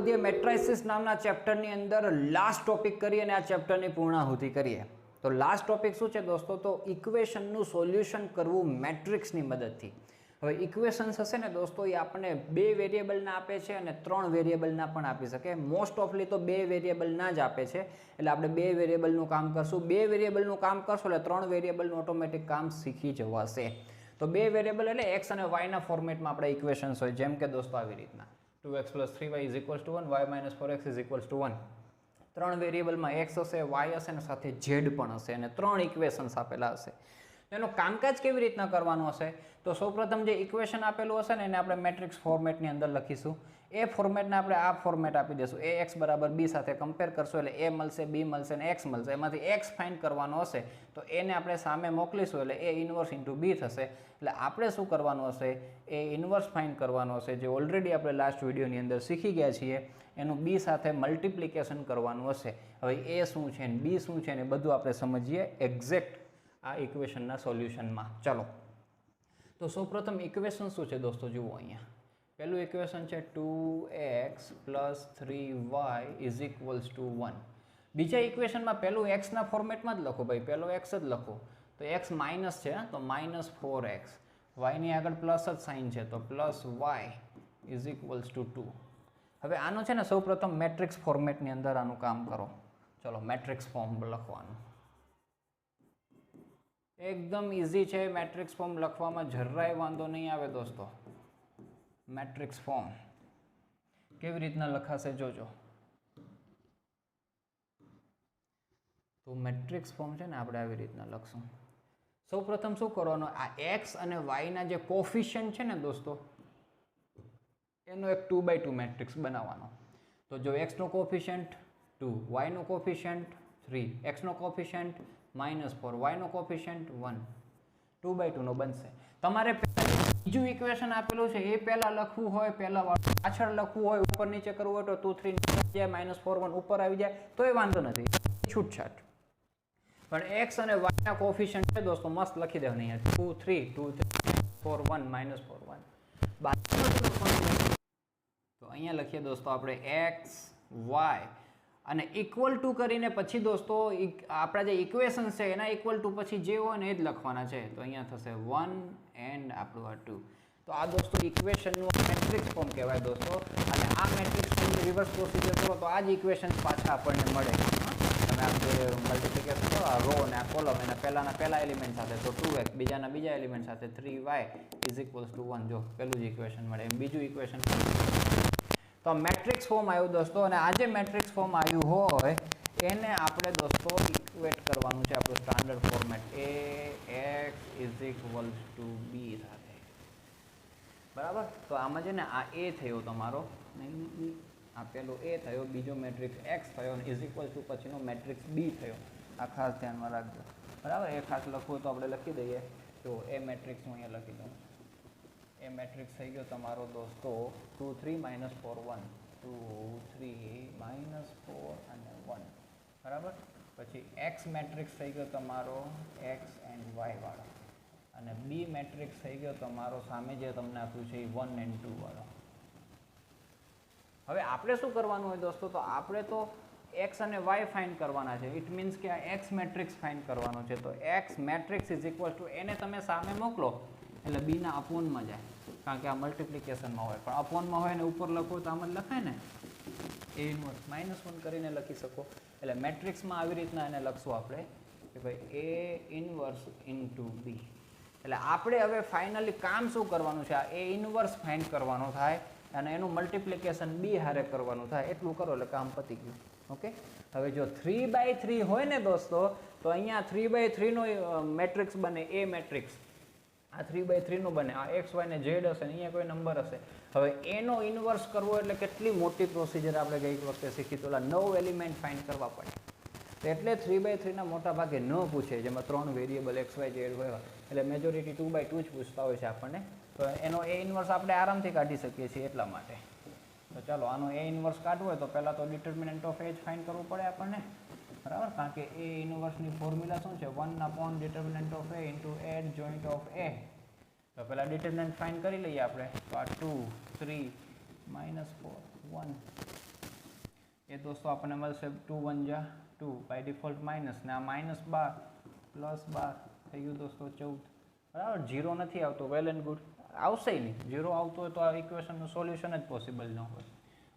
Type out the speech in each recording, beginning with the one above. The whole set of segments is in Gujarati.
વધીએ મેટ્રિસિસ નામના ચેપ્ટરની અંદર લાસ્ટ ટોપિક કરીએ અને આ ચેપ્ટરની પૂર્ણાહુતિ કરીએ. તો લાસ્ટ ટોપિક શું છે દોસ્તો? તો ઇક્વેશનનું સોલ્યુશન કરવું મેટ્રિક્સની મદદથી. હવે ઇક્વેશન્સ હશે ને દોસ્તો, એ આપણને 2 વેરિયેબલના આપે છે અને 3 વેરિયેબલના પણ આપી શકે. મોસ્ટ ઓફલી તો 2 વેરિયેબલના જ આપે છે, એટલે આપણે 2 વેરિયેબલનું કામ કરશું. 2 વેરિયેબલનું કામ કરશું એટલે 3 વેરિયેબલનું ઓટોમેટિક કામ શીખી જવાશે. તો 2 વેરિયેબલ એટલે એક્સ અને વાયના ફોર્મેટમાં આપણે ઇક્વેશન્સ હોય, જેમ કે દોસ્તો આવી રીતના 2x + 3y = 1, y - 4x = 1. 3 વેરિયેબલમાં x હશે, y હશે અને સાથે z પણ હશે અને 3 ઇક્વેશન્સ આપેલા હશે. એનું કામકાજ કેવી રીતના કરવાનું હશે? તો સૌપ્રથમ જે ઇક્વેશન આપેલું હશે ને એને આપણે મેટ્રિક્સ ફોર્મેટની અંદર લખીશું. એ ફોર્મેટને આપણે આ ફોર્મેટ આપી દઈશું. ax = b સાથે કમ્પેર કરશું એટલે a મળશે, b મળશે અને x મળશે. એમાંથી x ફાઇન્ડ કરવાનો હશે તો એને આપણે સામે મોકલીશું એટલે a ઇન્વર્સ * b થશે. એટલે આપણે શું કરવાનું હશે? a ઇન્વર્સ ફાઇન્ડ કરવાનું હશે, જે ઓલરેડી આપણે લાસ્ટ વિડીયોની અંદર શીખી ગયા છીએ. એનું b સાથે મલ્ટિપ્લિકેશન કરવાનું હશે. હવે a શું છે ને b શું છે ને બધું આપણે સમજીએ એક્ઝેક્ટ આ ઇક્વેશનના સોલ્યુશનમાં. ચલો, તો સૌપ્રથમ ઇક્વેશન શું છે દોસ્તો? જુઓ અહીંયા પહેલું ઇક્વેશન છે 2x + 3y = 1. બીજા ઇક્વેશનમાં પહેલું x ના ફોર્મેટમાં જ લખો ભાઈ, પહેલો x જ લખો. તો x માઇનસ છે તો -4x, y ની આગળ પ્લસ જ સાઇન છે તો +y = 2. હવે આનો છે ને સૌપ્રથમ મેટ્રિક્સ ફોર્મેટની અંદર આનું કામ કરો. ચલો, મેટ્રિક્સ ફોર્મ લખવાનું એકદમ ઇઝી છે. મેટ્રિક્સ ફોર્મ લખવામાં જરાય વાંધો નહીં આવે દોસ્તો. મેટ્રિક્સ ફોર્મ કેવી રીતના લખાશે જોજો. તો મેટ્રિક્સ ફોર્મ છે ને આપણે આવી રીતના લખશું. સૌપ્રથમ શું કરવાનું? આ x અને y ના જે કોફિશિયન્ટ છે ને દોસ્તો, એનો એક 2x2 મેટ્રિક્સ બનાવવાનો. તો જો x નો કોફિશિયન્ટ 2, y નો કોફિશિયન્ટ 3, x નો કોફિશિયન્ટ -4, y નો કોફિશિયન્ટ 1, 2x2 નો બનશે. તમારે બીજું ઇક્વેશન આપેલું છે એ પહેલા લખવું હોય, પહેલા પાછળ લખવું હોય, ઉપર નીચે કરવું હોય તો 2 3 નીચે જાય, -4 1 ઉપર આવી જાય તોય વાંધો નથી, છૂટછાટ. પણ x અને y ના કોફિશિયન્ટ છે દોસ્તો મસ્ત લખી દેવાનું અહીંયા 2 3 2 3 4 1 -4 1. તો અહીંયા લખીએ દોસ્તો આપણે x y અને = કરીને પછી દોસ્તો આપણા જે ઇક્વેશન છે એના = પછી જે હોય ને એ જ લખવાના છે. તો અહીંયા થશે 1 એન્ડ આપણું આ 2. તો આ દોસ્તો ઇક્વેશનનું મેટ્રિક્સ ફોર્મ કહેવાય દોસ્તો. અને આ મેટ્રિક્સ ફોર્મની રિવર્સ પ્રોસિજર કરો તો આ જ ઇક્વેશન પાછા આપણને મળે. તમે આ જે મલ્ટિપ્લિકેશન કરો આ રો અને આ કોલમ, એના પહેલા એલિમેન્ટ સાથે તો 2x, બીજા એલિમેન્ટ સાથે 3y = 1. જો પેલું જ ઇક્વેશન મળે એમ બીજું ઇક્વેશન. તો મેટ્રિક્સ ફોર્મ આવ્યું દોસ્તો, અને આ જે મેટ્રિક્સ ફોર્મ આવ્યું હોય એને આપણે દોસ્તો ઇક્વેટ કરવાનું છે આપણું સ્ટાન્ડર્ડ ફોર્મેટ ax = b સાથે. બરાબર? તો આમાં છે ને આ a થયો તમારો, આ પેલો a થયો, બીજો મેટ્રિક્સ x થયો અને = પછીનો મેટ્રિક્સ b થયો. આ ખાસ ધ્યાનમાં રાખજો. બરાબર? એ ખાસ લખવું તો આપણે લખી દઈએ. તો એ મેટ્રિક્સ હું અહીંયા લખી દઉં. એ મેટ્રિક્સ થઈ ગયો તમારો દોસ્તો 2 3 -4 1, 2 3 -4 અને 1. બરાબર? પછી x મેટ્રિક્સ થઈ ગયો તમારો x એન્ડ y વાળો, અને b મેટ્રિક્સ થઈ ગયો તમારો સામે જે તમને આપ્યું છે એ 1 એન્ડ 2 વાળો. હવે આપણે શું કરવાનું હોય દોસ્તો? તો આપણે તો x અને y ફાઇન્ડ કરવાના છે. ઇટ મીન્સ કે આ x મેટ્રિક્સ ફાઇન્ડ કરવાનો છે. તો x મેટ્રિક્સ = એને તમે સામે મોકલો એટલે b ના અપોનમાં જાય, કારણ કે આ મલ્ટિપ્લિકેશનમાં હોય. પણ અપોનમાં હોય ને ઉપર લખો તો આમ જ લખાય ને, a ઇન્વર્સ -1 કરીને લખી શકો. એટલે મેટ્રિક્સમાં આવી રીતના એને લખશું આપણે કે ભાઈ a ઇન્વર્સ * b. એટલે આપણે હવે ફાઇનલી કામ શું કરવાનું છે? આ a ઇન્વર્સ ફાઇન્ડ કરવાનો થાય અને એનું મલ્ટિપ્લિકેશન b હારે કરવાનું થાય. એટલું કરો એટલે કામ પતી ગયું. ઓકે? હવે જો 3/3 હોય ને દોસ્તો, તો અહીંયા 3/3 નો મેટ્રિક્સ બને a મેટ્રિક્સ. આ 3/3 નો બને. આ x y ને z હશે ને અહીંયા કોઈ નંબર હશે. હવે a નો ઇન્વર્સ કરવો એટલે કેટલી મોટી પ્રોસિજર આપણે ગઈ વખતે શીખી. તો 9 એલિમેન્ટ ફાઇન્ડ કરવા પડે. એટલે 3/3 ના મોટા ભાગે ન પૂછે, જેમાં 3 વેરિયેબલ x y z હોય. એટલે મેજોરિટી 2/2 જ પૂછતા હોય છે આપણને. તો એનો a ઇન્વર્સ આપણે આરામથી કાઢી શકીએ છીએ એટલા માટે. તો ચાલો આનો a ઇન્વર્સ કાઢવો હોય તો પહેલાં તો ડિટર્મિનન્ટ ઓફ h ફાઇન્ડ કરવું પડે આપણને. બરાબર? કારણ કે a ઇન્વર્સની ફોર્મ્યુલા શું છે? 1/determinant of a into h joint of a. તો પહેલાં ડિટર્મિનન્ટ ફાઇન્ડ કરી લઈએ આપણે. તો આ 2 3 -4 1 એ દોસ્તો આપણને મળશે 2 × 1 = 2 બાય ડિફોલ્ટ માઇનસ, ને આ -12 + 12 થઈ ગયું દોસ્તો 14, બરાબર. 0 નથી આવતો, વેલ એન્ડ ગુડ, આવશે નહીં. 0 આવતો હોય તો આ ઇક્વેશનનું સોલ્યુશન જ પોસિબલ ન હોય.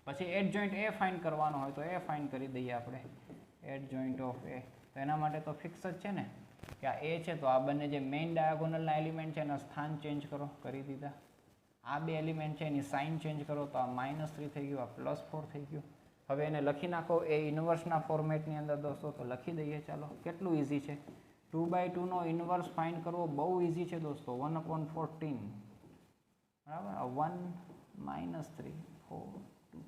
પછી એડ જોઈન્ટ એ ફાઇન્ડ કરવાનો હોય તો એ ફાઇન્ડ કરી દઈએ આપણે. એડ જોઈન્ટ ઓફ એ, તો એના માટે તો ફિક્સ જ છે ને કે આ એ છે, તો આ બંને જે મેઇન ડાયાગોનલના એલિમેન્ટ છે એના સ્થાન ચેન્જ કરો, કરી દીધા. આ બે એલિમેન્ટ છે એની સાઇન ચેન્જ કરો, તો આ -3 થઈ ગયું, આ +4 થઈ ગયું. હવે એને લખી નાખો એ ઇન્વર્સના ફોર્મેટની અંદર દોસ્તો, તો લખી દઈએ. ચાલો, કેટલું ઇઝી છે. 2/2 નો ઇન્વર્સ ફાઇન્ડ કરવો બહુ ઇઝી છે દોસ્તો. 1/14, બરાબર. આ 1 - 3 4 2.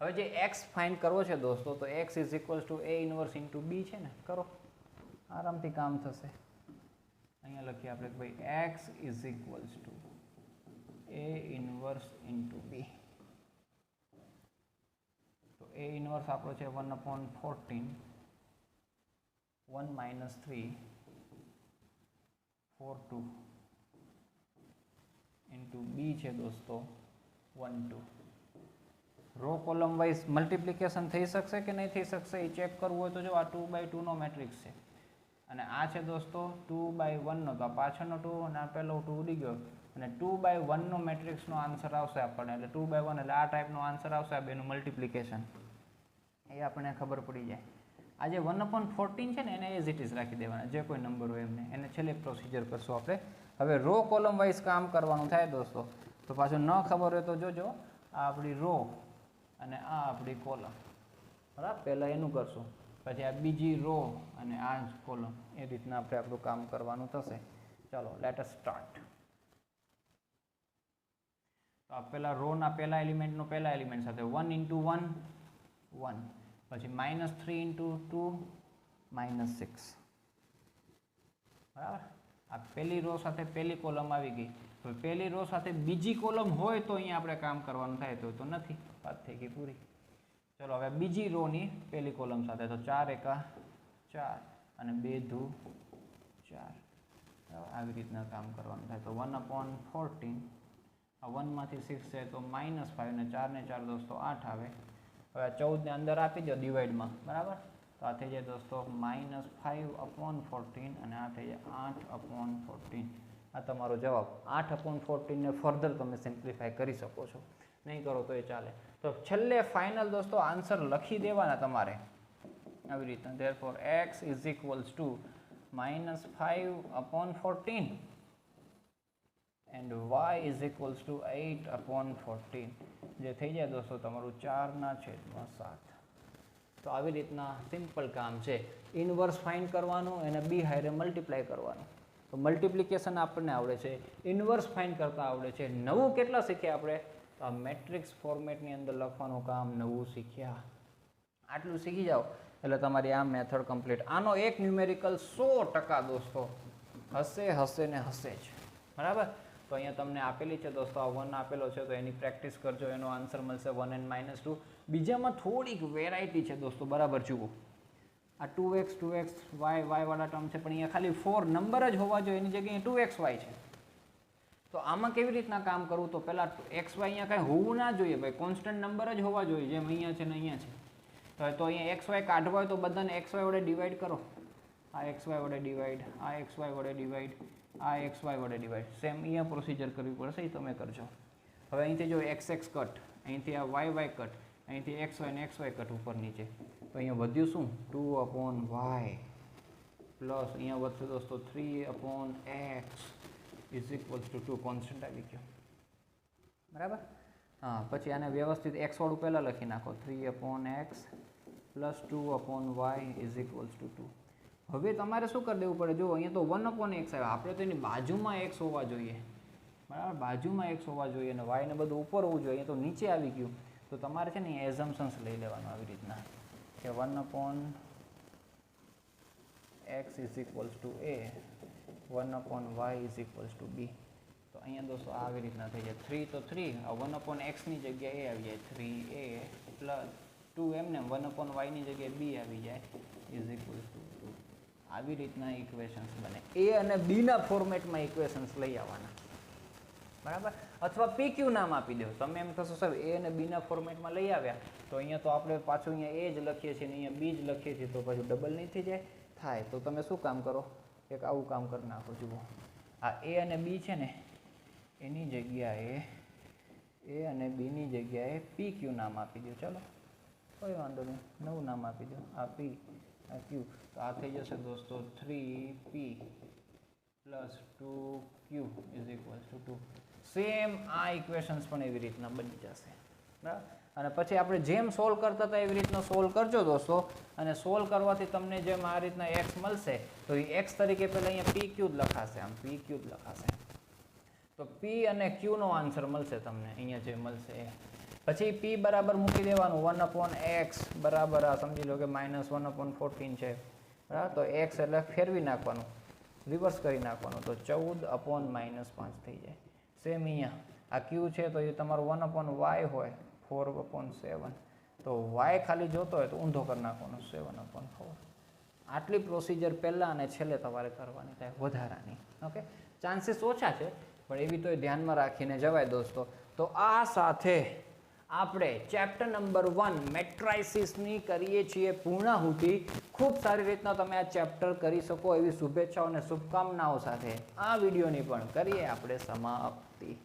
હવે જે x ફાઇન્ડ કરવો છે દોસ્તો, તો x = a ઇન્વર્સ * b છે ને, કરો, આરામથી કામ થશે. અહીંયા લખીએ આપણે કે ભાઈ x = a ઇન્વર્સ * b. તો a ઇન્વર્સ આપણો છે 1/14, 1 - 3 4 2 * b છે દોસ્તો 1 2. રો કોલમ વાઇઝ મલ્ટિપ્લિકેશન થઈ શકશે કે નહીં થઈ શકશે એ ચેક કરવું હોય તો જો આ 2/2 નો મેટ્રિક્સ છે, અને આ છે દોસ્તો 2/1 નો, તો આ પાછળનો 2 અને આ પહેલો 2 ઉડી ગયો, અને 2/1 નો મેટ્રિક્સનો આન્સર આવશે આપણને, એટલે 2/1 એટલે આ ટાઈપનો આન્સર આવશે. આ બેનું મલ્ટિપ્લિકેશન એ આપણને ખબર પડી જાય. આ જે 1/14 છે ને એને એઝ ઇટ ઇઝ રાખી દેવાના, જે કોઈ નંબર હોય એમને, એને છેલ્લે પ્રોસિજર કરશું આપણે. હવે રો કોલમ વાઇઝ કામ કરવાનું થાય દોસ્તો, તો પાછું ન ખબર હોય તો જોજો, આ આપણી રો અને આ આપણી કોલમ, બરાબર. પહેલાં એનું કરશું, પછી આ બીજી રો અને આ જ કોલમ, એ રીતના આપણે આપણું કામ કરવાનું થશે. ચાલો, લેટ અસ સ્ટાર્ટ. તો આ પહેલા રોના પહેલા એલિમેન્ટનો પહેલા એલિમેન્ટ સાથે 1 × 1 1, પછી -3 × 2 -6, બરાબર. આ પહેલી રો સાથે પહેલી કોલમ આવી ગઈ. તો પહેલી રો સાથે બીજી કોલમ હોય તો અહીંયા આપણે કામ કરવાનું થાય, તો નથી, વાત થઈ ગઈ પૂરી. ચલો, હવે બીજી રોની પહેલી કોલમ સાથે, તો 4 × 1 4 અને 2 × 2 4, આવી રીતના કામ કરવાનું થાય. તો 1/14, આ 1 માંથી 6 છે તો -5, અને 4 ને 4 દોસ્તો 8 આવે. હવે આ 14 ને અંદર આપી દો ડિવાઈડમાં, બરાબર. તો આ થઈ જાય દોસ્તો -5/14, અને આ થઈ જાય 8/14. આ તમારો જવાબ. 8/14 ને ફર્ધર તમે સિમ્પ્લિફાય કરી શકો છો, નહીં કરો તો એ ચાલે. તો છેલ્લે ફાઇનલ દોસ્તો આન્સર લખી દેવાના તમારે આવી રીતના. ધેરફોર x = -5/14 and y = 8/14, જે થઈ જાય દોસ્તો તમારું 4/7. તો આવી રીતના સિમ્પલ કામ છે. ઇનવર્સ ફાઇન્ડ કરવાનું અને b હારે મલ્ટીપ્લાય કરવાનું. તો મલ્ટિપ્લિકેશન આપણને આવડે છે, ઇનવર્સ ફાઇન્ડ કરતા આવડે છે. નવું કેટલા શીખ્યા આપણે? તો આ મેટ્રિક્સ ફોર્મેટની અંદર લખવાનું કામ નવું શીખ્યા. આટલું શીખી જાઓ એટલે તમારી આ મેથડ કમ્પ્લીટ. આનો એક ન્યુમેરિકલ 100% દોસ્તો હશે ને હશે જ, બરાબર. તો અહીંયા તમને આપેલી છે દોસ્તો, આ 1 આપેલો છે, તો એની પ્રેક્ટિસ કરજો, એનો આન્સર મળશે 1 and -2. બીજામાં થોડીક વેરાયટી છે દોસ્તો, બરાબર. જુઓ, આ 2x y વાળા ટર્મ છે, પણ અહીંયા ખાલી 4 નંબર જ હોવા જોઈએ, એની જગ્યાએ 2xy છે. તો આમાં કેવી રીતના કામ કરવું? તો પહેલાં xy અહીંયા કાંઈ હોવું ના જોઈએ ભાઈ, કોન્સ્ટન્ટ નંબર જ હોવા જોઈએ, જેમ અહીંયા છે ને અહીંયા છે. તો અહીંયા xy કાઢવા હોય તો બધાને xy વડે ડિવાઈડ કરો. આ xy વડે ડિવાઈડ, આ xy વડે ડિવાઈડ, આ xy વડે ડિવાઈડ. સેમ અહીંયા પ્રોસિજર કરવી પડશે, એ તમે કરજો. હવે અહીંથી જો xx કટ, અહીંથી આ y કટ, અહીંથી xy અને xy કટ ઉપર નીચે. તો અહીંયા વધ્યું શું? 2/y પ્લસ અહીંયા વધશે દોસ્તો 3/x = 2. કોન્સ્ટન્ટ આવી ગયો, બરાબર. હા, પછી આને વ્યવસ્થિત x વાળું પહેલાં લખી નાખો. 3/x plus 2/y = 2. હવે તમારે શું કરી દેવું પડે? જો અહીંયા તો 1/x આવે, આપણે તો એની બાજુમાં x હોવા જોઈએ, બરાબર. બાજુમાં x હોવા જોઈએ અને y ને બધું ઉપર હોવું જોઈએ. અહીંયા તો નીચે આવી ગયું, તો તમારે છે ને એઝમ્પશન્સ લઈ લેવાનું આવી રીતના કે 1/x = a, 1/y = b. તો અહીંયા દોસ્તો આવી રીતના થઈ જાય. 3 તો 3, આ 1/x ની જગ્યાએ આવી જાય 3a પ્લસ 2, એમને 1/y ની જગ્યાએ b આવી જાય = 2. આવી રીતના ઇક્વેશન્સ બને. એ અને બી ના ફોર્મેટમાં ઇક્વેશન્સ લઈ આવવાના. બરાબર, અથવા PQ નામ આપી દો. તમે એમ કહેશો સાહેબ એ અને બીના ફોર્મેટમાં લઈ આવ્યા તો અહીંયા તો આપણે પાછું અહીંયા એ જ લખીએ છીએ ને અહીંયા બી જ લખીએ છીએ, તો પાછું ડબલ નહીં થઈ જાય? થાય. તો તમે શું કામ કરો, એક આવું કામ કરી નાખો. જુઓ, આ એ અને બી છે ને એની જગ્યાએ એ અને બીની જગ્યાએ PQ નામ આપી દો. ચલો કોઈ વાંધો નહીં, નવું નામ આપી દો. આ P, આ Q. તો આ થઈ જશે દોસ્તો 3P + 2Q = 2. સેમ આ ઇક્વેશન્સ પણ એવી રીતના બની જશે. બરાબર, અને પછી આપણે જેમ સોલ્વ કરતા હતા એવી રીતના સોલ્વ કરજો દોસ્તો. અને સોલ્વ કરવાથી તમને જેમ આ રીતના x મળશે તો એ x તરીકે પહેલાં અહીંયા PQ જ લખાશે, આમ PQ જ લખાશે. તો P અને Q નો આન્સર મળશે તમને અહીંયા જે મળશે એ. પછી P બરાબર મૂકી દેવાનું 1/x બરાબર આ સમજી લો કે -1/14 છે. બરાબર, તો x એટલે ફેરવી નાખવાનું, રિવર્સ કરી નાખવાનું, તો 14/-5 થઈ જાય. સેમ અહીંયા આ Q છે તો એ તમારું 1/y હોય 4/7. તો y ખાલી જોતો હોય તો ઊંધો કરી નાખવાનો 7/4. આટલી પ્રોસિજર પહેલાં અને છેલ્લે તમારે કરવાની થાય વધારાની. ઓકે, ચાન્સીસ ઓછા છે પણ એવી તો ધ્યાનમાં રાખીને જવાય દોસ્તો. તો આ સાથે આપણે ચેપ્ટર નંબર 1 મેટ્રાઇસિસની કરીએ છીએ પૂર્ણાહુતિ. ખૂબ સારી રીતના તમે આ ચેપ્ટર કરી શકો એવી શુભેચ્છાઓ અને શુભકામનાઓ સાથે આ વિડીયોની પણ કરીએ આપણે સમાપ્તિ.